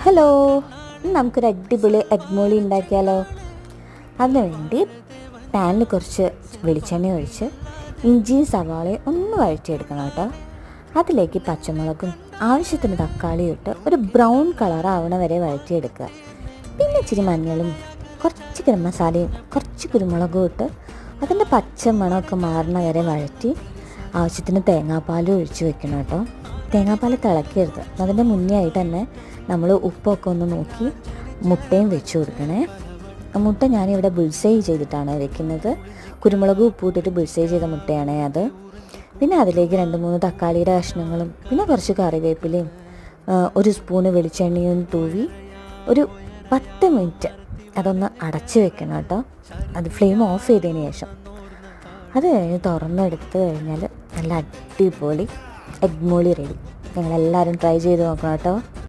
Hello, നമുക്കൊരു അടിപൊളി egg മോളി ഉണ്ടാക്കിയാലോ? അതിനുവേണ്ടി പാനിൽ കുറച്ച് വെളിച്ചെണ്ണ ഒഴിച്ച് ഇഞ്ചിയും സവാളയും ഒന്ന് വഴറ്റിയെടുക്കണം കേട്ടോ. അതിലേക്ക് പച്ചമുളകും ആവശ്യത്തിന് തക്കാളിയും ഇട്ട് ഒരു ബ്രൗൺ കളർ ആവണ വരെ വഴറ്റിയെടുക്കുക. പിന്നെ ഇച്ചിരി മഞ്ഞളും കുറച്ച് ഗരം മസാലയും കുറച്ച് കുരുമുളകും ഇട്ട് അതിൻ്റെ പച്ച മണമൊക്കെ മാറണ വരെ വഴറ്റി ആവശ്യത്തിന് തേങ്ങാപ്പാലും ഒഴിച്ച് വെക്കണം കേട്ടോ. തേങ്ങാപ്പാൽ തിളക്കരുത്, അതിൻ്റെ മുന്നേ ആയിട്ട് തന്നെ നമ്മൾ ഉപ്പൊക്കെ ഒന്ന് നോക്കി മുട്ടയും വെച്ച് കൊടുക്കണേ. മുട്ട ഞാനിവിടെ ബുൾസൈ ചെയ്തിട്ടാണ് വെക്കുന്നത്. കുരുമുളകും ഉപ്പും ഇട്ടിട്ട് ബുൾസൈ ചെയ്ത മുട്ടയാണ് അത്. പിന്നെ അതിലേക്ക് 2-3 തക്കാളിയുടെ കഷ്ണങ്ങളും പിന്നെ കുറച്ച് കറിവേപ്പിലയും ഒരു സ്പൂണ് വെളിച്ചെണ്ണയും തൂവി ഒരു 10 മിനിറ്റ് അതൊന്ന് അടച്ച് വെക്കണം കേട്ടോ. അത് ഫ്ലെയിം ഓഫ് ചെയ്തതിന് ശേഷം അത് കഴിഞ്ഞ് തുറന്നെടുത്ത് കഴിഞ്ഞാൽ നല്ല അടിപൊളി എഗ് മോളി റെഡി. നിങ്ങളെല്ലാവരും ട്രൈ ചെയ്ത് നോക്കണം കേട്ടോ.